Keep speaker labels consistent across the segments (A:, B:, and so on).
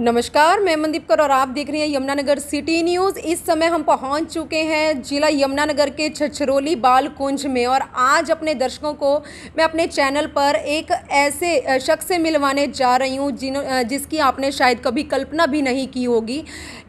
A: नमस्कार, मैं मनदीप कौर और आप देख रहे हैं यमुनानगर सिटी न्यूज़। इस समय हम पहुंच चुके हैं जिला यमुनानगर के छछरौली बाल कुंज में और आज अपने दर्शकों को मैं अपने चैनल पर एक ऐसे शख्स से मिलवाने जा रही हूं जिसकी आपने शायद कभी कल्पना भी नहीं की होगी।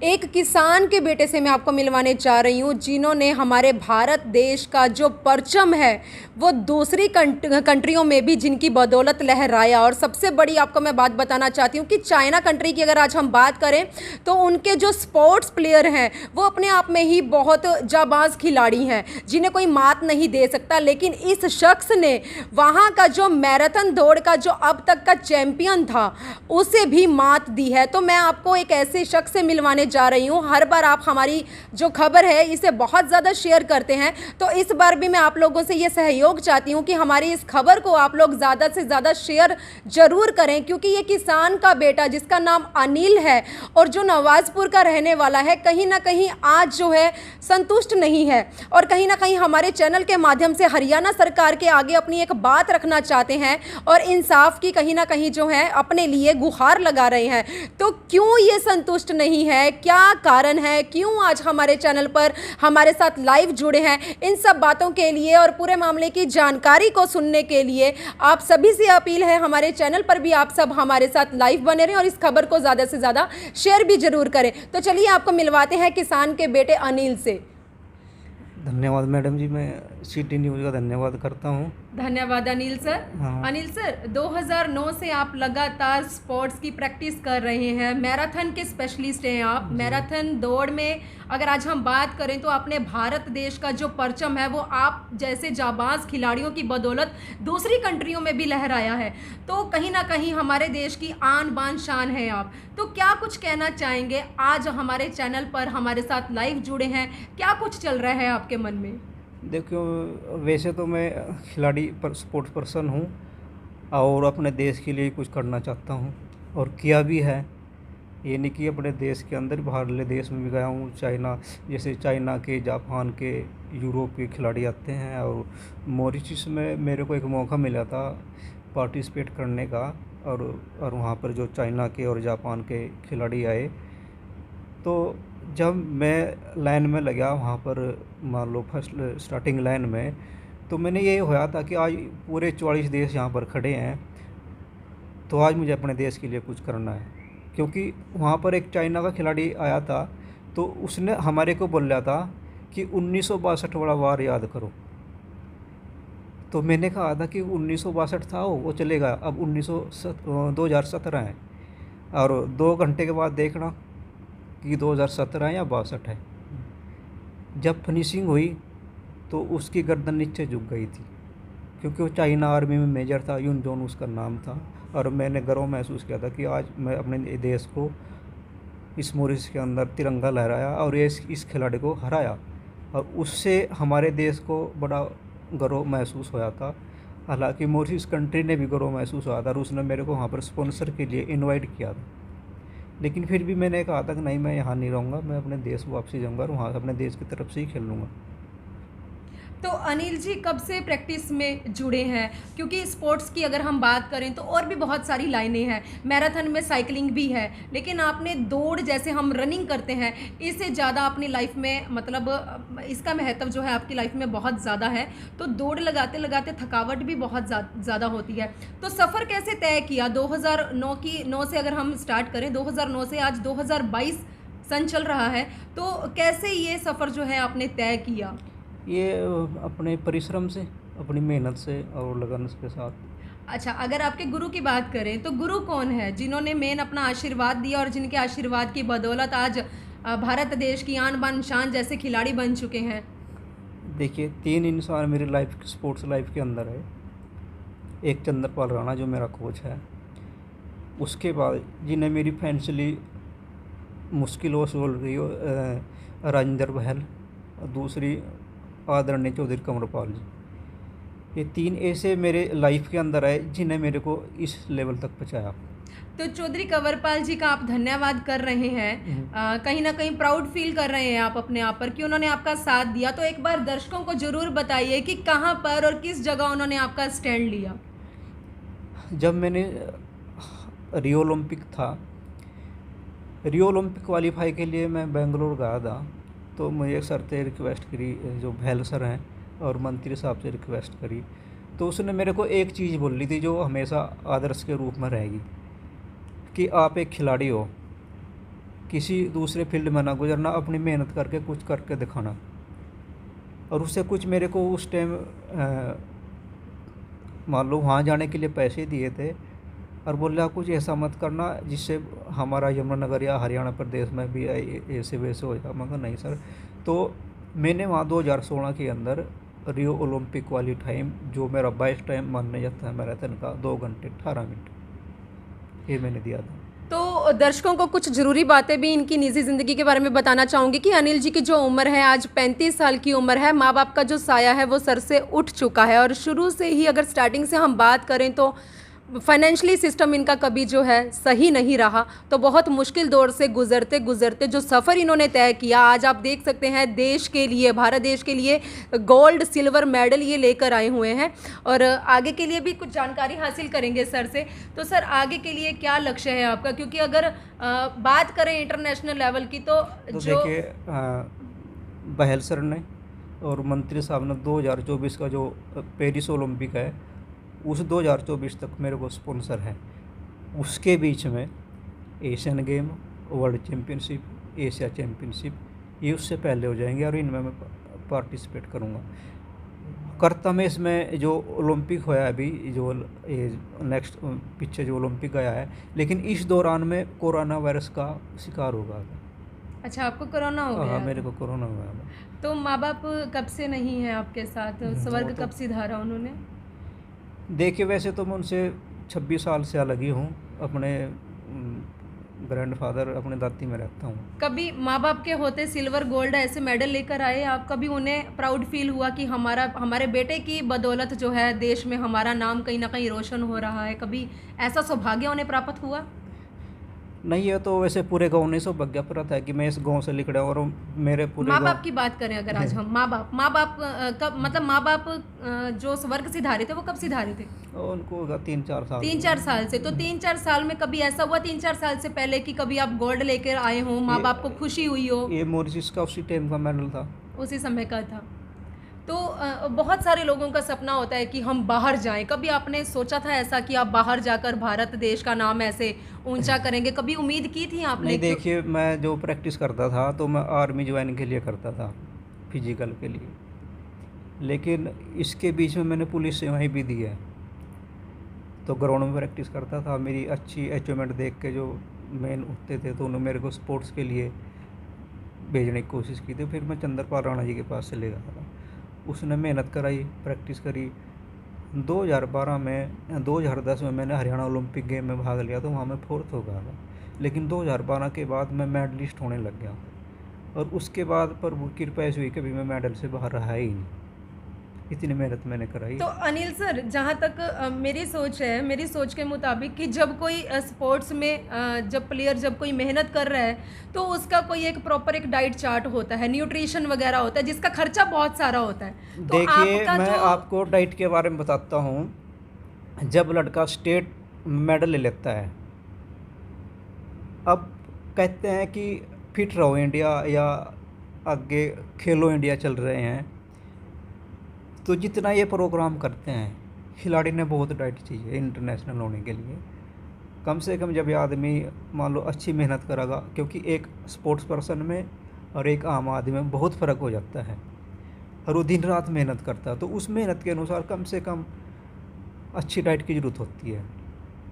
A: एक किसान के बेटे से मैं आपको मिलवाने जा रही हूं जिन्होंने हमारे भारत देश का जो परचम है वो दूसरी कंट्रियों में भी जिनकी बदौलत लहराया। और सबसे बड़ी आपको मैं बात बताना चाहती हूँ कि चाइना कंट्री की अगर आज हम बात करें तो उनके जो स्पोर्ट्स प्लेयर हैं वो अपने आप में ही बहुत जाबाज खिलाड़ी हैं जिन्हें कोई मात नहीं दे सकता। लेकिन इस शख्स ने वहाँ का जो मैराथन दौड़ का जो अब तक का चैंपियन था उसे भी मात दी है। तो मैं आपको एक ऐसे शख्स से मिलवाने जा रही हूँ। हर बार आप हमारी जो खबर है इसे बहुत ज़्यादा शेयर करते हैं, तो इस बार भी मैं आप लोगों से ये सहयोग चाहती हूँ कि हमारी इस खबर को आप लोग ज़्यादा से ज़्यादा शेयर ज़रूर करें, क्योंकि ये किसान का बेटा जिसका नाम अनिल है और जो नवाजपुर का रहने वाला है, कहीं ना कहीं आज जो है संतुष्ट नहीं है और कहीं ना कहीं हमारे चैनल के माध्यम से हरियाणा सरकार के आगे अपनी एक बात रखना चाहते हैं और इंसाफ की कहीं ना कहीं जो है अपने लिए गुहार लगा रहे हैं। तो क्यों ये संतुष्ट नहीं है, क्या कारण है, क्यों आज हमारे चैनल पर हमारे साथ लाइव जुड़े हैं, इन सब बातों के लिए और पूरे मामले की जानकारी को सुनने के लिए आप सभी से अपील है हमारे चैनल पर भी आप सब हमारे साथ लाइव बने रहें और इस खबर को ज़्यादा से ज़्यादा शेयर भी जरूर करें। तो चलिए आपको मिलवाते हैं किसान के बेटे अनिल से।
B: धन्यवाद मैडम जी, मैं सिटी न्यूज़ का धन्यवाद करता हूँ।
A: धन्यवाद अनिल सर।
B: हाँ।
A: अनिल सर, 2009 से आप लगातार स्पोर्ट्स की प्रैक्टिस कर रहे हैं, मैराथन के स्पेशलिस्ट हैं आप। मैराथन दौड़ में अगर आज हम बात करें तो अपने भारत देश का जो परचम है वो आप जैसे जाबाज खिलाड़ियों की बदौलत दूसरी कंट्रियों में भी लहराया है। तो कहीं ना कहीं हमारे देश की आन बान शान है आप। तो क्या कुछ कहना चाहेंगे, आज हमारे चैनल पर हमारे साथ लाइव जुड़े हैं, क्या कुछ चल रहा है आपके मन में?
B: देखो, वैसे तो मैं खिलाड़ी पर स्पोर्ट्स पर्सन हूँ और अपने देश के लिए कुछ करना चाहता हूँ और किया भी है। ये नहीं कि अपने देश के अंदर बाहरले देश में भी गया हूँ। चाइना, जैसे चाइना के, जापान के, यूरोप के खिलाड़ी आते हैं और मॉरिशस में मेरे को एक मौका मिला था पार्टिसिपेट करने का और वहाँ पर जो चाइना के और जापान के खिलाड़ी आए, तो जब मैं लाइन में लगा वहाँ पर, मान लो फर्स्ट स्टार्टिंग लाइन में, तो मैंने ये होया था कि आज पूरे 44 देश यहाँ पर खड़े हैं, तो आज मुझे अपने देश के लिए कुछ करना है। क्योंकि वहाँ पर एक चाइना का खिलाड़ी आया था तो उसने हमारे को बोला था कि 1962 वाला वार याद करो। तो मैंने कहा था कि 1962 था वो चलेगा, अब 2017 है और 2 घंटे के बाद देखना कि 2017 है या 62 है। जब फिनिशिंग हुई तो उसकी गर्दन नीचे झुक गई थी, क्योंकि वो चाइना आर्मी में मेजर था, यून जोन उसका नाम था। और मैंने गर्व महसूस किया था कि आज मैं अपने देश को इस मॉरिशस के अंदर तिरंगा लहराया और ये इस खिलाड़ी को हराया, और उससे हमारे देश को बड़ा गर्व महसूस होया था। हालांकि मॉरिशस कंट्री ने भी गर्व महसूस हुआ था और उसने मेरे को वहाँ पर स्पॉन्सर के लिए इनवाइट किया था। लेकिन फिर भी मैंने कहा था कि नहीं, मैं यहाँ नहीं रहूँगा, मैं अपने देश वापसी जाऊँगा और वहाँ अपने देश की तरफ से ही खेल लूँगा।
A: तो अनिल जी कब से प्रैक्टिस में जुड़े हैं? क्योंकि स्पोर्ट्स की अगर हम बात करें तो और भी बहुत सारी लाइनें हैं, मैराथन में साइकिलिंग भी है, लेकिन आपने दौड़ जैसे हम रनिंग करते हैं इससे ज़्यादा अपनी लाइफ में, मतलब इसका महत्व जो है आपकी लाइफ में बहुत ज़्यादा है। तो दौड़ लगाते लगाते थकावट भी बहुत ज़्यादा होती है। तो सफ़र कैसे तय किया? 2009 से अगर हम स्टार्ट करें, 2009 से आज 2022 सन चल रहा है, तो कैसे ये सफ़र जो है आपने तय किया?
B: ये अपने परिश्रम से, अपनी मेहनत से और लगन के साथ।
A: अच्छा, अगर आपके गुरु की बात करें तो गुरु कौन है जिन्होंने मेन अपना आशीर्वाद दिया और जिनके आशीर्वाद की बदौलत आज भारत देश की आन बान शान जैसे खिलाड़ी बन चुके हैं?
B: देखिए, 3 इंसान मेरी लाइफ, स्पोर्ट्स लाइफ के अंदर है। एक चंद्रपाल राणा जो मेरा कोच है, उसके बाद जिन्हें मेरी फाइनेंशियली मुश्किल हो सोल्व रही हो, राजेंद्र बहल, और दूसरी आदरणीय चौधरी कंवरपाल जी। ये 3 ऐसे मेरे लाइफ के अंदर है जिन्हें मेरे को इस लेवल तक पहुँचाया।
A: तो चौधरी कंवरपाल जी का आप धन्यवाद कर रहे हैं, कहीं ना कहीं प्राउड फील कर रहे हैं आप अपने आप पर कि उन्होंने आपका साथ दिया। तो एक बार दर्शकों को जरूर बताइए कि कहाँ पर और किस जगह उन्होंने आपका स्टैंड लिया।
B: जब मैंने रियो ओलंपिक था रियो ओलंपिक क्वालिफाई के लिए मैं बेंगलोर गया था, तो मुझे एक सर से रिक्वेस्ट करी, जो भैल सर हैं, और मंत्री साहब से रिक्वेस्ट करी। तो उसने मेरे को एक चीज़ बोली थी जो हमेशा आदर्श के रूप में रहेगी, कि आप एक खिलाड़ी हो, किसी दूसरे फील्ड में ना गुजरना, अपनी मेहनत करके कुछ करके दिखाना। और उससे कुछ मेरे को उस टाइम मान लो वहाँ जाने के लिए पैसे दिए थे, और बोला कुछ ऐसा मत करना जिससे हमारा यमुनानगर या हरियाणा प्रदेश में भी ऐसे वैसे हो जाए। मगर नहीं सर। तो मैंने वहाँ 2016 के अंदर रियो ओलंपिक वाली टाइम, जो मेरा 22 टाइम मानने जाता है मैराथन का, 2 घंटे 18 मिनट, ये मैंने दिया था।
A: तो दर्शकों को कुछ ज़रूरी बातें भी इनकी निजी ज़िंदगी के बारे में बताना चाहूँगी कि अनिल जी की जो उम्र है आज 35 साल की उम्र है। माँ बाप का जो साया है वो सर से उठ चुका है, और शुरू से ही अगर स्टार्टिंग से हम बात करें तो फाइनेंशियली सिस्टम इनका कभी जो है सही नहीं रहा। तो बहुत मुश्किल दौर से गुजरते गुजरते जो सफ़र इन्होंने तय किया, आज आप देख सकते हैं देश के लिए, भारत देश के लिए गोल्ड सिल्वर मेडल ये लेकर आए हुए हैं। और आगे के लिए भी कुछ जानकारी हासिल करेंगे सर से। तो सर आगे के लिए क्या लक्ष्य है आपका, क्योंकि अगर बात करें इंटरनेशनल लेवल की तो जो
B: देखिए, बहल सर ने और मंत्री साहब ने 2024 का जो पेरिस ओलंपिक है, उस 2024 तक मेरे को स्पॉन्सर है। उसके बीच में Asian game, world championship, Asia championship, ये उससे पहले हो जाएंगे, और इनमें मैं पार्टिसिपेट करूँगा। करता मैं इसमें जो ओलंपिक होया है अभी, जो नेक्स्ट पीछे जो ओलंपिक गया है, लेकिन इस दौरान में कोरोना वायरस का शिकार हो गया था।
A: अच्छा, आपको कोरोना हो गया?
B: हाँ, मेरे को कोरोना हुआ था।
A: तो माँ बाप कब से नहीं है आपके साथ? स्वर्ग कब सिधारा उन्होंने?
B: देखिए, वैसे तो मैं उनसे 26 साल से अलग ही हूँ। अपने ग्रैंडफादर, अपने दादी में रहता हूँ।
A: कभी माँ बाप के होते सिल्वर गोल्ड ऐसे मेडल लेकर आए आप, कभी उन्हें प्राउड फील हुआ कि हमारे बेटे की बदौलत जो है देश में हमारा नाम कहीं ना कहीं रोशन हो रहा है? कभी ऐसा सौभाग्य उन्हें प्राप्त हुआ?
B: नहीं, है तो वैसे पूरे गांव ने सौभाग्य प्राप्त है कि मैं इस गांव से निकला, और मेरे पूरे
A: माँ बाप की बात करें अगर आज हम, माँ बाप कब, मतलब माँ बाप जो स्वर्ग सिधारे थे वो कब सिधारे थे?
B: उनको होगा 3-4 साल।
A: 3-4 साल से। तो 3-4 साल में कभी ऐसा हुआ 3-4 साल से पहले कि कभी आप गोल्ड लेकर आए हो, माँ बाप को खुशी हुई हो?
B: ये मॉरिशस का उसी टाइम का मेडल था,
A: उसी समय का था। तो बहुत सारे लोगों का सपना होता है कि हम बाहर जाएं। कभी आपने सोचा था ऐसा कि आप बाहर जाकर भारत देश का नाम ऐसे ऊंचा करेंगे? कभी उम्मीद की थी आपने?
B: नहीं, देखिए, मैं जो प्रैक्टिस करता था तो मैं आर्मी ज्वाइन के लिए करता था, फिजिकल के लिए। लेकिन इसके बीच में मैंने पुलिस सेवाएं भी दी है, तो ग्राउंड में प्रैक्टिस करता था। मेरी अच्छी अचीवमेंट देख के जो मेन उठते थे तो उन्होंने मेरे को स्पोर्ट्स के लिए भेजने की कोशिश की थी। फिर मैं चंद्रपाल राणा जी के पास चले गया था, उसने मेहनत कराई, प्रैक्टिस करी। 2012 में 2010 में मैंने हरियाणा ओलंपिक गेम में भाग लिया, तो वहाँ मैं 4th हो गया था। लेकिन 2012 के बाद मैं मेडलिस्ट होने लग गया, और उसके बाद प्रभु की कृपा ऐसी हुई कभी मैं मेडल से बाहर रहा ही नहीं। इतनी मेहनत मैंने कराई।
A: तो अनिल सर, जहाँ तक मेरी सोच है, मेरी सोच के मुताबिक कि जब कोई स्पोर्ट्स में जब प्लेयर जब कोई मेहनत कर रहा है तो उसका कोई एक प्रॉपर एक डाइट चार्ट होता है, न्यूट्रिशन वगैरह होता है, जिसका खर्चा बहुत सारा होता है। तो
B: देखिए,
A: आपका
B: मैं
A: जो
B: आपको डाइट के बारे में बताता हूँ। जब लड़का स्टेट मेडल ले लेता है, अब कहते हैं कि फिट रहो इंडिया, या आगे खेलो इंडिया चल रहे हैं, तो जितना ये प्रोग्राम करते हैं, खिलाड़ी ने बहुत डाइट चाहिए इंटरनेशनल होने के लिए। कम से कम जब ये आदमी मान लो अच्छी मेहनत करेगा, क्योंकि एक स्पोर्ट्स पर्सन में और एक आम आदमी में बहुत फ़र्क हो जाता है, और वो दिन रात मेहनत करता है, तो उस मेहनत के अनुसार कम से कम अच्छी डाइट की ज़रूरत होती है।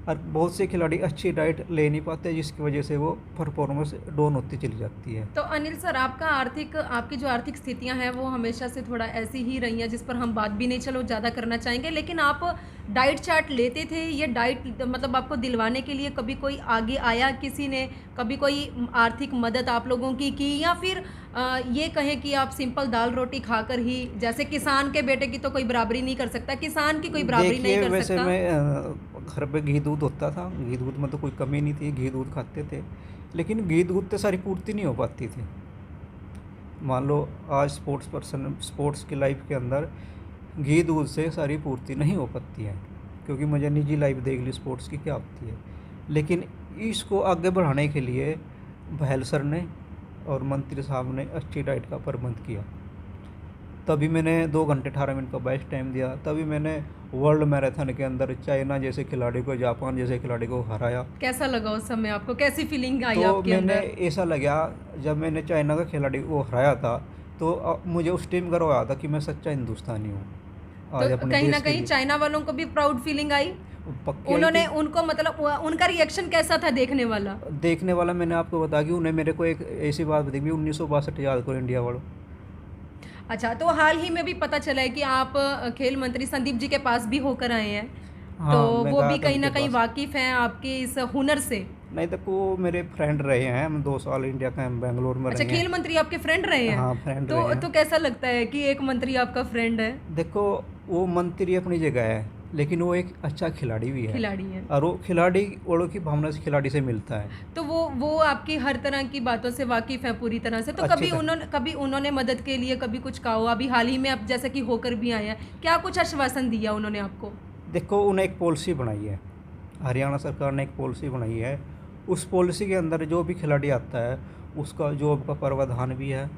B: और बहुत से खिलाड़ी अच्छी डाइट ले नहीं पाते, जिसकी वजह से वो परफॉर्मेंस डाउन होती चली जाती है।
A: तो अनिल सर, आपकी जो आर्थिक स्थितियां हैं वो हमेशा से थोड़ा ऐसी ही रही हैं, जिस पर हम बात भी नहीं चलो ज़्यादा करना चाहेंगे। लेकिन आप डाइट चार्ट लेते थे, ये डाइट मतलब आपको दिलवाने के लिए कभी कोई आगे आया, किसी ने कभी कोई आर्थिक मदद आप लोगों की, या फिर ये कहें कि आप सिंपल दाल रोटी खाकर ही, जैसे किसान के बेटे की तो कोई बराबरी नहीं कर सकता, किसान की कोई बराबरी नहीं कर
B: वैसे
A: सकता?
B: मैं घर पे घी दूध होता था, घी दूध में तो कोई कमी नहीं थी, घी दूध खाते थे। लेकिन घी दूध से सारी पूर्ति नहीं हो पाती थी। मान लो आज स्पोर्ट्स की लाइफ के अंदर घी दूध से सारी पूर्ति नहीं हो पाती है, क्योंकि मुझे निजी लाइफ देख ली स्पोर्ट्स की क्या होती है। लेकिन इसको आगे बढ़ाने के लिए बहल सर ने और मंत्री साहब ने अच्छी डाइट का प्रबंध किया। तभी मैंने 2 घंटे 18 मिनट का बेस्ट टाइम दिया। तभी मैंने वर्ल्ड मैराथन के अंदर चाइना जैसे खिलाड़ी को, जापान जैसे खिलाड़ी को हराया।
A: कैसा लगा उस समय आपको, कैसी फीलिंग आई
B: तो
A: आपके
B: मैंने
A: अंदर?
B: ऐसा लगा जब मैंने चाइना का खिलाड़ी को हराया था, तो मुझे उस टाइम गर्व आया था कि मैं सच्चा हिंदुस्तानी हूँ आज
A: तो
B: अपने
A: कहीं ना
B: देश के
A: कहीं
B: लिए।
A: चाइना वालों को भी प्राउड फीलिंग आई?
B: पक्की आई
A: उन्होंने
B: थी।
A: उनको मतलब उनका रिएक्शन कैसा था देखने वाला?
B: देखने वाला मैंने आपको बताया कि उन्हें मेरे को एक ऐसी बात बताई कि 1962 याद करो इंडिया वालों।
A: अच्छा, तो हाल ही में भी पता चला है कि आप खेल मंत्री संदीप जी के पास भी होकर आए हैं, तो
B: हाँ, मैं
A: वो
B: गया
A: भी
B: था
A: कहीं ना
B: उनके
A: कहीं
B: पास।
A: वाकिफ़ हैं आपके इस हुनर से।
B: नहीं तक वो मेरे फ्रेंड रहे हैं, हम 2 साल इंडिया का हम बेंगलोर में
A: अच्छा,
B: रहे
A: खेल
B: हैं।
A: मंत्री आपके फ्रेंड रहे हैं?
B: हाँ, फ्रेंड रहे
A: तो
B: हैं।
A: कैसा लगता है कि एक मंत्री आपका फ्रेंड है,
B: देखो, वो मंत्री अपनी जगह है, लेकिन वो एक अच्छा खिलाड़ी भी है।
A: खिलाड़ी है?
B: और वो खिलाड़ी वालों की भावना से खिलाड़ी से मिलता है
A: तो वो आपकी हर तरह की बातों से वाकिफ़ है पूरी तरह से। तो
B: अच्छी तरह।
A: कभी उन्होंने मदद के लिए कभी कुछ कहा हो? अभी हाल ही में आप जैसे कि होकर भी आए हैं, क्या कुछ आश्वासन दिया उन्होंने आपको?
B: देखो, उन्हें एक पॉलिसी बनाई है, हरियाणा सरकार ने एक पॉलिसी बनाई है। उस पॉलिसी के अंदर जो भी खिलाड़ी आता है उसका जॉब का प्रावधान भी है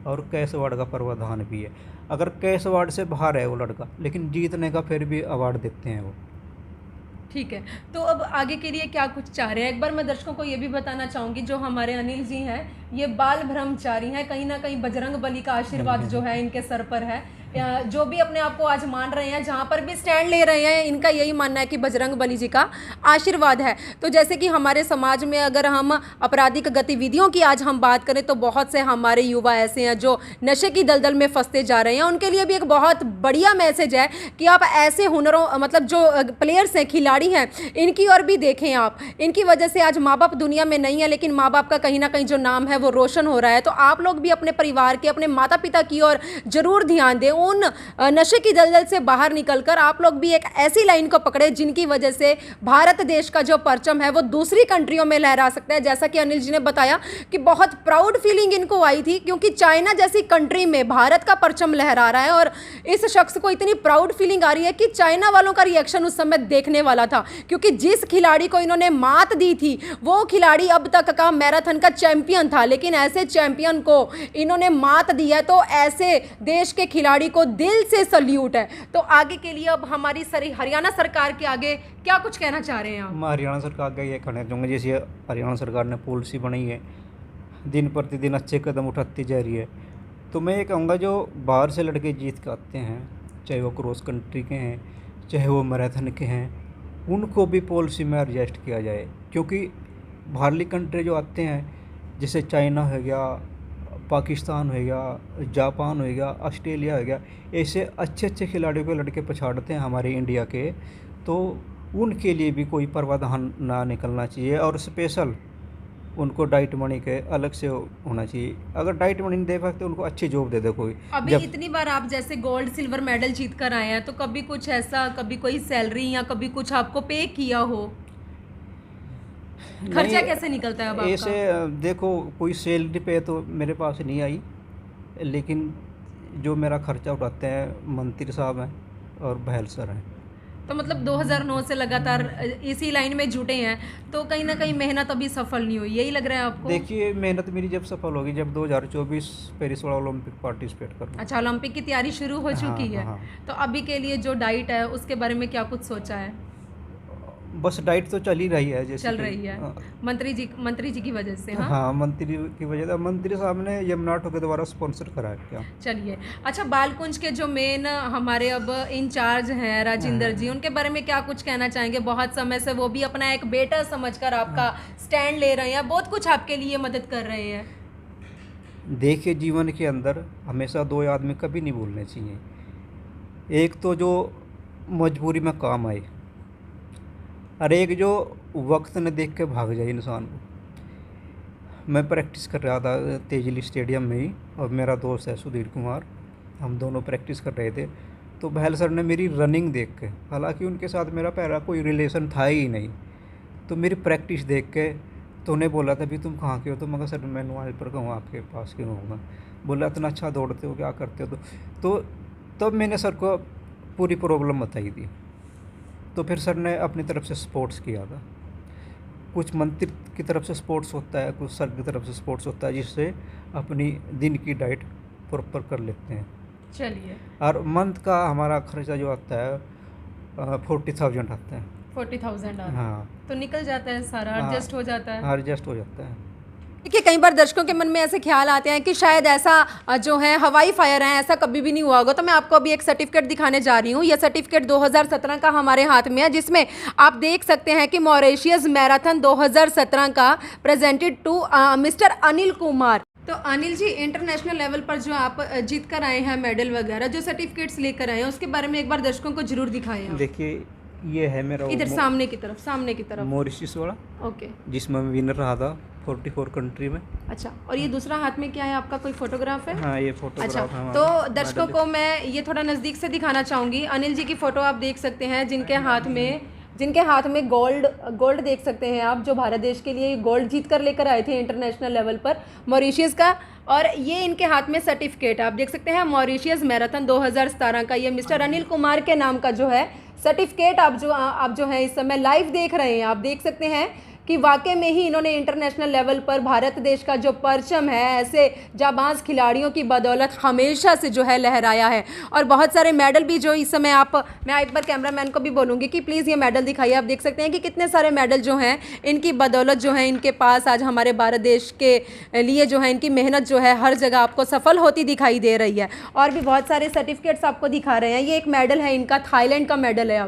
B: और कैश अवार्ड का प्रावधान भी है। अगर कैश अवार्ड से बाहर है वो लड़का, लेकिन जीतने का फिर भी अवार्ड देते हैं वो।
A: ठीक है, तो अब आगे के लिए क्या कुछ चाह रहे हैं? एक बार मैं दर्शकों को ये भी बताना चाहूँगी, जो हमारे अनिल जी हैं, ये बाल ब्रह्मचारी हैं, कहीं ना कहीं बजरंग बली का आशीर्वाद जो है इनके सर पर है। जो भी अपने आप को आज मान रहे हैं, जहाँ पर भी स्टैंड ले रहे हैं, इनका यही मानना है कि बजरंग बली जी का आशीर्वाद है। तो जैसे कि हमारे समाज में अगर हम आपराधिक गतिविधियों की आज हम बात करें, तो बहुत से हमारे युवा ऐसे हैं जो नशे की दलदल में फंसते जा रहे हैं। उनके लिए भी एक बहुत बढ़िया मैसेज है कि आप ऐसे हुनरों, मतलब जो प्लेयर्स हैं, खिलाड़ी हैं, इनकी ओर भी देखें आप। इनकी वजह से आज माँ बाप दुनिया में नहीं है, लेकिन माँ बाप का कहीं ना कहीं जो नाम है वो रोशन हो रहा है। तो आप लोग भी अपने परिवार के, अपने माता पिता की ओर जरूर ध्यान दें। उन नशे की दलदल से बाहर निकलकर आप लोग भी एक ऐसी लाइन को पकड़े जिनकी वजह से भारत देश का जो परचम है वो दूसरी कंट्रियों में लहरा सकता है। जैसा कि अनिल जी ने बताया कि बहुत प्राउड फीलिंग इनको आई थी, क्योंकि चाइना जैसी कंट्री में भारत का परचम लहरा रहा है। और इस शख्स को इतनी प्राउड फीलिंग आ रही है कि चाइना वालों का रिएक्शन उस समय देखने वाला था, क्योंकि जिस खिलाड़ी को इन्होंने मात दी थी वो खिलाड़ी अब तक का मैराथन का चैंपियन था, लेकिन ऐसे चैंपियन को इन्होंने मात दी है। तो ऐसे देश के खिलाड़ी को दिल से सल्यूट है। तो आगे के लिए अब हमारी हरियाणा सरकार के आगे क्या कुछ कहना चाह रहे हैं आप?
B: मैं हरियाणा सरकार का ये कहना चाहूँगा, जैसे हरियाणा सरकार ने पॉलिसी बनाई है, दिन प्रतिदिन अच्छे कदम उठाती जा रही है, तो मैं ये कहूँगा जो बाहर से लड़के जीत के आते हैं, चाहे वो क्रॉस कंट्री के हैं, चाहे वो मैराथन के हैं, उनको भी पॉलिसी में एडजस्ट किया जाए। क्योंकि बाहरली कंट्री जो आते हैं, जैसे चाइना हो गया, पाकिस्तान हो गया, जापान हो गया, ऑस्ट्रेलिया हो गया, ऐसे अच्छे अच्छे खिलाड़ियों के लड़के पछाड़ते हैं हमारे इंडिया के, तो उनके लिए भी कोई प्रावधान ना निकलना चाहिए और स्पेशल उनको डाइट मनी के अलग से होना चाहिए। अगर डाइट मनी नहीं दे पाते उनको अच्छी जॉब दे दे कोई।
A: अभी इतनी बार आप जैसे गोल्ड सिल्वर मेडल जीत कर आए हैं, तो कभी कुछ ऐसा, कभी कोई सैलरी या कभी कुछ आपको पे किया हो? खर्चा कैसे निकलता है अब आपका?
B: ऐसे देखो, कोई सैलरी पे तो मेरे पास नहीं आई, लेकिन जो मेरा खर्चा उठाते हैं मंत्री साहब हैं और बहल सर हैं।
A: तो मतलब 2009 से लगातार इसी लाइन में जुटे हैं, तो कहीं ना कहीं मेहनत अभी सफल नहीं हुई, यही लग रहा है आपको?
B: देखिए, मेहनत मेरी जब सफल होगी जब 2024 पेरिस वाला ओलंपिक पार्टिसिपेट करूँगा।
A: अच्छा, ओलंपिक की तैयारी शुरू हो चुकी है।
B: हाँ।
A: तो अभी के लिए जो डाइट है उसके बारे में क्या कुछ सोचा है?
B: बस डाइट तो चल ही रही है, जैसे
A: चल
B: कि
A: रही है मंत्री जी की वजह से। हाँ,
B: हाँ, मंत्री की वजह से मंत्री साहब ने यमुनाटो के द्वारा स्पॉन्सर करा है क्या।
A: चलिए। अच्छा, बालकुंज के जो मेन हमारे अब इंचार्ज हैं राजिंदर जी, उनके बारे में क्या कुछ कहना चाहेंगे? बहुत समय से वो भी अपना एक बेटा समझकर आपका स्टैंड ले रहे हैं, बहुत कुछ आपके लिए मदद कर रहे हैं।
B: देखिए, जीवन के अंदर हमेशा 2 आदमी कभी नहीं भूलने चाहिए। एक तो जो मजबूरी में काम आए, और एक जो वक्त ने देख के भाग जाए इंसान को। मैं प्रैक्टिस कर रहा था तेजली स्टेडियम में ही, और मेरा दोस्त है सुधीर कुमार, हम दोनों प्रैक्टिस कर रहे थे। तो बहल सर ने मेरी रनिंग देख के, हालांकि उनके साथ मेरा पहला कोई रिलेशन था ही नहीं, तो मेरी प्रैक्टिस देख के तो उन्हें बोला था भी तुम कहाँ के हो? तो मैं कहा सर मैं नुआल पर कहूँ आपके पास क्यों होगा। बोला इतना अच्छा दौड़ते हो, क्या करते हो? तो तब मैंने सर को पूरी प्रॉब्लम बताई थी, तो फिर सर ने अपनी तरफ से सपोर्ट्स किया था। कुछ मंत्री की तरफ से स्पोर्ट्स होता है, कुछ सर की तरफ से स्पोर्ट्स होता है, जिससे अपनी दिन की डाइट प्रॉपर कर लेते हैं।
A: चलिए,
B: और मंथ का हमारा खर्चा जो आता है 40,000 आता है।
A: 40,000
B: हाँ
A: तो निकल जाता है सारा,
B: हाँ,
A: एडजस्ट हो जाता है।
B: एडजस्ट हो जाता है।
A: देखिए, कई बार दर्शकों के मन में ऐसे ख्याल आते हैं कि शायद ऐसा जो है हवाई फायर है, ऐसा कभी भी नहीं हुआ होगा। तो मैं आपको अभी एक सर्टिफिकेट दिखाने जा रही हूँ। यह सर्टिफिकेट 2017 का हमारे हाथ में है, जिसमें आप देख सकते हैं कि मॉरिशियस मैराथन 2017 का presented to mister Anil Kumar. तो अनिल जी, इंटरनेशनल लेवल पर जो आप जीत कर आए हैं मेडल वगैरह, जो सर्टिफिकेट्स लेकर आए हैं, उसके बारे में एक बार दर्शकों को जरूर दिखाएं आप।
B: देखिए, ये है मेरा
A: इधर सामने की तरफ।
B: मॉरिशस वाला,
A: ओके,
B: जिसमें मैं विनर रहा था 44 कंट्री में।
A: अच्छा। और ये दूसरा हाथ में क्या है आपका, कोई फोटोग्राफ है?
B: हाँ, ये फोटोग्राफ
A: अच्छा,
B: है।
A: तो दर्शकों को मैं ये थोड़ा नज़दीक से दिखाना चाहूँगी। अनिल जी की फ़ोटो आप देख सकते हैं, जिनके हाथ में गोल्ड देख सकते हैं आप, जो भारत देश के लिए गोल्ड जीत कर लेकर आए थे इंटरनेशनल लेवल पर मॉरिशियस का। और ये इनके हाथ में सर्टिफिकेट आप देख सकते हैं, मॉरिशियस मैराथन 2017 का ये मिस्टर अनिल कुमार के नाम का जो है सर्टिफिकेट आप जो है इस समय लाइव देख रहे हैं। आप देख सकते हैं कि वाकई में ही इन्होंने इंटरनेशनल लेवल पर भारत देश का जो परचम है, ऐसे जाबाज खिलाड़ियों की बदौलत हमेशा से जो है लहराया है। और बहुत सारे मेडल भी जो इस समय मैं एक बार कैमरामैन को भी बोलूँगी कि प्लीज़ ये मेडल दिखाइए। आप देख सकते हैं कि कितने सारे मेडल जो हैं इनकी बदौलत जो है इनके पास आज हमारे भारत देश के लिए जो है इनकी मेहनत जो है हर जगह आपको सफल होती दिखाई दे रही है। और भी बहुत सारे सर्टिफिकेट्स आपको दिखा रहे हैं। ये एक मेडल है इनका, थाईलैंड का मेडल है।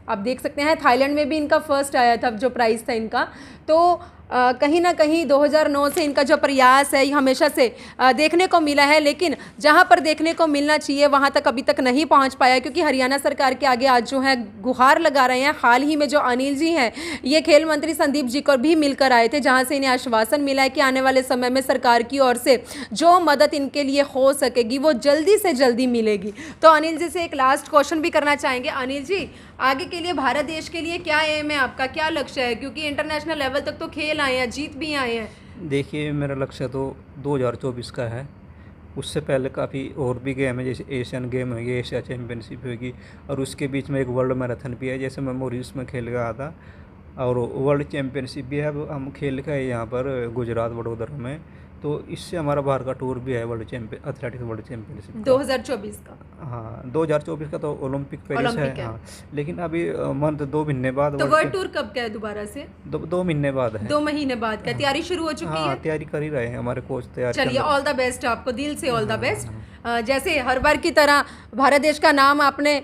A: आप देख सकते हैं, थाईलैंड में भी इनका फर्स्ट आया था जो प्राइज़ था इनका। तो कहीं ना कहीं 2009 से इनका जो प्रयास है ये हमेशा से देखने को मिला है, लेकिन जहां पर देखने को मिलना चाहिए वहां तक अभी तक नहीं पहुंच पाया, क्योंकि हरियाणा सरकार के आगे आज जो है गुहार लगा रहे हैं। हाल ही में जो अनिल जी हैं, ये खेल मंत्री संदीप जी को भी मिलकर आए थे, जहां से इन्हें आश्वासन मिला है कि आने वाले समय में सरकार की ओर से जो मदद इनके लिए हो सकेगी वो जल्दी से जल्दी मिलेगी। तो अनिल जी से एक लास्ट क्वेश्चन भी करना चाहेंगे। अनिल जी, आगे के लिए भारत देश के लिए क्या एम है आपका, क्या लक्ष्य है? क्योंकि इंटरनेशनल लेवल तक तो खेल आए हैं, जीत भी आए हैं।
B: देखिए, मेरा लक्ष्य तो 2024 का है। उससे पहले काफ़ी और भी गेम है, जैसे एशियन गेम होगी, एशिया चैम्पियनशिप होगी, और उसके बीच में एक वर्ल्ड मैराथन भी है, जैसे मैं मॉरिशस में खेल गया था, और वर्ल्ड चैम्पियनशिप भी है। अब हम खेल का है यहाँ पर गुजरात वडोदरा में। तो इससे हमारा बाहर का टूर भी है एथलेटिक्स वर्ल्ड चैम्पियनशिप
A: 2024 का।
B: हाँ, 2024 का तो ओलंपिक पेरिस है। हाँ, लेकिन अभी मंथ 2 महीने बाद
A: तो वर्ल्ड टूर कब का है दोबारा से?
B: 2 महीने बाद है।
A: 2 महीने बाद का। तैयारी शुरू हो चुकी है?
B: हाँ, तैयारी कर ही रहे हैं, हमारे कोच तैयार।
A: चलिए, ऑल द बेस्ट आपको, दिल से ऑल द बेस्ट। जैसे हर बार की तरह भारत देश का नाम आपने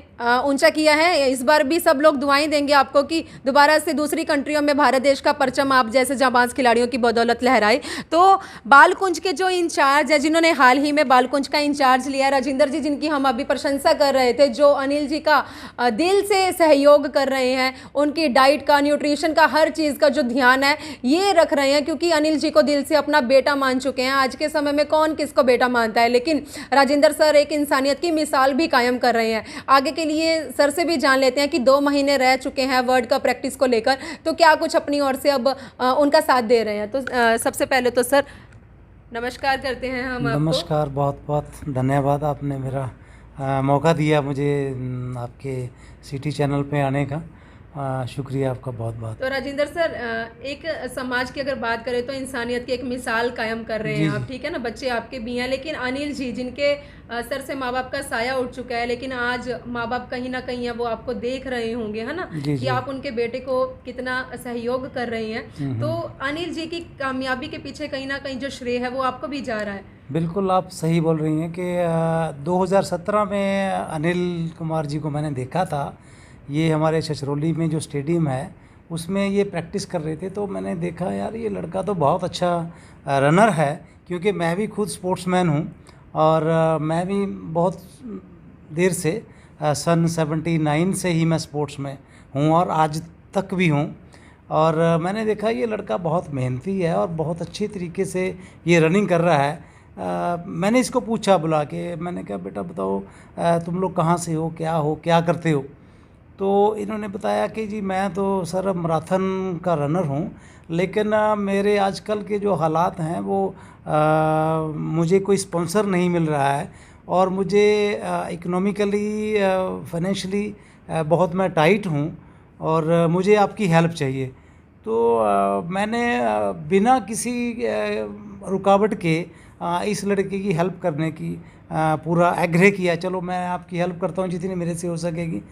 A: ऊंचा किया है, इस बार भी सब लोग दुआएं देंगे आपको कि दोबारा से दूसरी कंट्रियों में भारत देश का परचम आप जैसे जाबाज खिलाड़ियों की बदौलत लहराए। तो बालकुंज के जो इंचार्ज है, जिन्होंने हाल ही में बालकुंज का इंचार्ज लिया, राजिंदर जी, जिनकी हम अभी प्रशंसा कर रहे थे, जो अनिल जी का दिल से सहयोग कर रहे हैं, उनकी डाइट का, न्यूट्रिशन का, हर चीज़ का जो ध्यान है ये रख रहे हैं, क्योंकि अनिल जी को दिल से अपना बेटा मान चुके हैं। आज के समय में कौन किसको बेटा मानता है, लेकिन राजिंदर सर एक इंसानियत की मिसाल भी कायम कर रहे हैं। आगे के लिए सर से भी जान लेते हैं कि 2 महीने रह चुके हैं वर्ल्ड कप प्रैक्टिस को लेकर, तो क्या कुछ अपनी ओर से अब उनका साथ दे रहे हैं। तो सबसे पहले तो सर नमस्कार करते हैं हम आपको।
C: नमस्कार, बहुत बहुत धन्यवाद, आपने मेरा मौका दिया मुझे आपके सिटी चैनल पे आने का। शुक्रिया आपका बहुत बहुत।
A: तो राजिंदर सर, एक समाज की अगर बात करें तो इंसानियत की एक मिसाल कायम कर रहे हैं आप, ठीक है ना। बच्चे आपके भी हैं, लेकिन अनिल जी, जिनके सर से माँ बाप का साया उठ चुका है, लेकिन आज माँ बाप कहीं ना कहीं वो आपको देख रहे होंगे, है ना, कि आप उनके बेटे को कितना सहयोग कर रहे हैं। तो अनिल जी की कामयाबी के पीछे कहीं ना कहीं जो श्रेय है वो आपको भी जा रहा है।
C: बिल्कुल, आप सही बोल रही हैं कि 2017 में अनिल कुमार जी को मैंने देखा था। ये हमारे छछरौली में जो स्टेडियम है उसमें ये प्रैक्टिस कर रहे थे, तो मैंने देखा यार ये लड़का तो बहुत अच्छा रनर है, क्योंकि मैं भी खुद स्पोर्ट्समैन हूँ, और मैं भी बहुत देर से सन 79 से ही मैं स्पोर्ट्स में हूँ और आज तक भी हूँ। और मैंने देखा ये लड़का बहुत मेहनती है और बहुत अच्छे तरीके से ये रनिंग कर रहा है। मैंने इसको पूछा, बुला के मैंने कहा बेटा बताओ तुम लोग कहाँ से हो, क्या करते हो। तो इन्होंने बताया कि जी मैं तो सर मैराथन का रनर हूँ, लेकिन मेरे आजकल के जो हालात हैं वो मुझे कोई स्पॉन्सर नहीं मिल रहा है, और मुझे इकोनॉमिकली फाइनेंशियली बहुत मैं टाइट हूँ, और मुझे आपकी हेल्प चाहिए। तो मैंने बिना किसी रुकावट के इस लड़के की हेल्प करने की पूरा एग्री किया, चलो मैं आपकी हेल्प करता हूँ जितनी मेरे से हो सकेगी।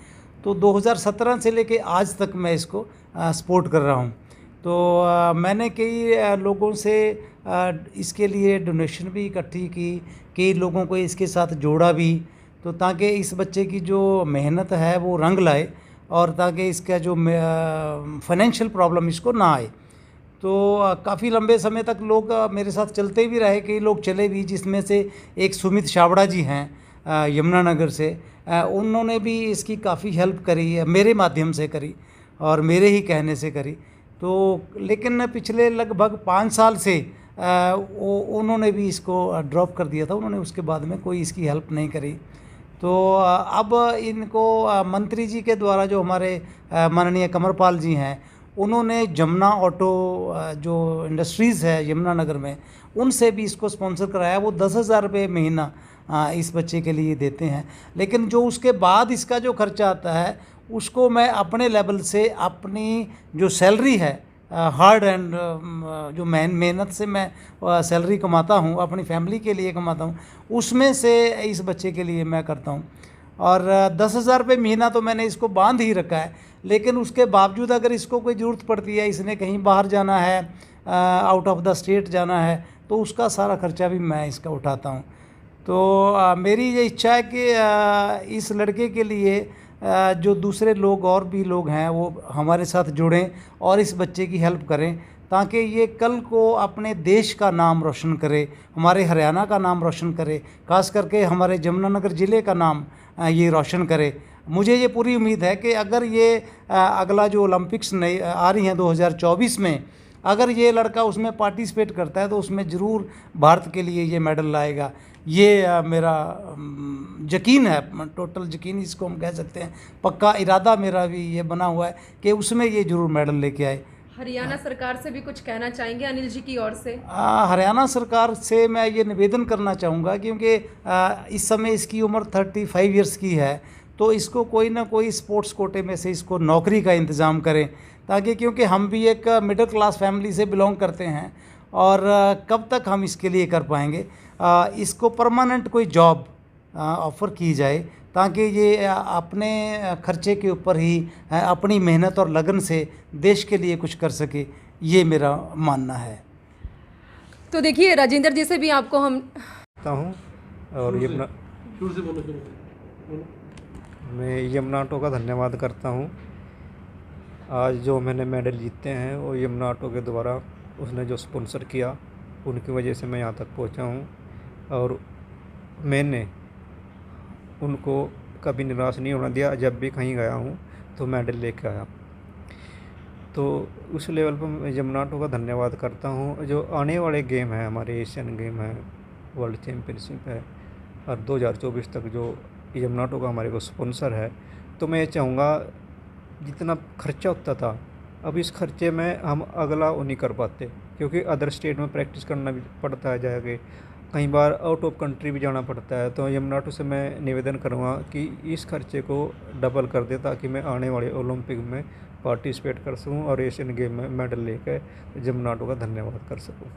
C: तो 2017 से लेके आज तक मैं इसको सपोर्ट कर रहा हूँ। तो मैंने कई लोगों से इसके लिए डोनेशन भी इकट्ठी की, कई लोगों को इसके साथ जोड़ा भी, तो ताकि इस बच्चे की जो मेहनत है वो रंग लाए और ताकि इसका जो फाइनेंशियल प्रॉब्लम इसको ना आए। तो काफ़ी लंबे समय तक लोग मेरे साथ चलते भी रहे, कई लोग चले भी, जिसमें से एक सुमित छाबड़ा जी हैं यमुनानगर से, उन्होंने भी इसकी काफ़ी हेल्प करी है, मेरे माध्यम से करी और मेरे ही कहने से करी। तो लेकिन पिछले लगभग 5 साल से उन्होंने भी इसको ड्रॉप कर दिया था, उन्होंने उसके बाद में कोई इसकी हेल्प नहीं करी। तो अब इनको मंत्री जी के द्वारा, जो हमारे माननीय कंवरपाल जी हैं, उन्होंने जमुना ऑटो जो इंडस्ट्रीज़ है यमुनानगर में, उनसे भी इसको स्पॉन्सर कराया। वो 10,000 रुपये महीना इस बच्चे के लिए देते हैं। लेकिन जो उसके बाद इसका जो खर्चा आता है उसको मैं अपने लेवल से, अपनी जो सैलरी है हार्ड एंड जो मेहनत से मैं सैलरी कमाता हूँ, अपनी फैमिली के लिए कमाता हूँ, उसमें से इस बच्चे के लिए मैं करता हूँ। और 10,000 रुपये महीना तो मैंने इसको बांध ही रखा है। लेकिन उसके बावजूद अगर इसको कोई ज़रूरत पड़ती है, इसने कहीं बाहर जाना है, आउट ऑफ द स्टेट जाना है, तो उसका सारा खर्चा भी मैं इसका उठाता हूँ। तो मेरी ये इच्छा है कि इस लड़के के लिए जो दूसरे लोग और भी लोग हैं वो हमारे साथ जुड़ें और इस बच्चे की हेल्प करें, ताकि ये कल को अपने देश का नाम रोशन करे, हमारे हरियाणा का नाम रोशन करे, खास करके हमारे यमुनानगर ज़िले का नाम ये रोशन करे। मुझे ये पूरी उम्मीद है कि अगर ये अगला जो ओलंपिक्स नहीं आ रही हैं 2024 में, अगर ये लड़का उसमें पार्टिसिपेट करता है तो उसमें ज़रूर भारत के लिए ये मेडल लाएगा। ये मेरा यकीन है, टोटल यकीन इसको हम कह सकते हैं, पक्का इरादा मेरा भी ये बना हुआ है कि उसमें ये ज़रूर मेडल लेके आए।
A: हरियाणा सरकार से भी कुछ कहना चाहेंगे अनिल जी की ओर से?
C: हरियाणा सरकार से मैं ये निवेदन करना चाहूँगा, क्योंकि इस समय इसकी उम्र 35 इयर्स की है, तो इसको कोई ना कोई स्पोर्ट्स कोटे में से इसको नौकरी का इंतज़ाम करें, ताकि, क्योंकि हम भी एक मिडिल क्लास फैमिली से बिलोंग करते हैं और कब तक हम इसके लिए कर पाएंगे। इसको परमानेंट कोई जॉब ऑफ़र की जाए, ताकि ये अपने खर्चे के ऊपर ही अपनी मेहनत और लगन से देश के लिए कुछ कर सके, ये मेरा मानना है।
A: तो देखिए राजेंद्र जी से भी आपको हम
B: हूँ और मैं यमुना ऑटो का धन्यवाद करता हूँ। आज जो मैंने मेडल जीते हैं वो यमुना ऑटो के द्वारा, उसने जो स्पॉन्सर किया, उनकी वजह से मैं यहाँ तक पहुँचा हूँ। और मैंने उनको कभी निराश नहीं होने दिया, जब भी कहीं गया हूँ तो मेडल लेके आया। तो उस लेवल पर मैं यमुना ऑटो का धन्यवाद करता हूँ। जो आने वाले गेम है, हमारे एशियन गेम है, वर्ल्ड चैम्पियनशिप है, और 2024 तक जो यमुना ऑटो का हमारे को स्पॉन्सर है, तो मैं ये चाहूँगा, जितना खर्चा होता था अब इस खर्चे में हम अगला वो नहीं कर पाते, क्योंकि अदर स्टेट में प्रैक्टिस करना भी पड़ता है, जाके कई बार आउट ऑफ कंट्री भी जाना पड़ता है। तो यमुना ऑटो से मैं निवेदन करूँगा कि इस खर्चे को डबल कर दे, ताकि मैं आने वाले ओलंपिक में पार्टिसिपेट कर सकूँ और एशियन गेम में मेडल लेकर यमुना ऑटो का धन्यवाद कर सकूँ।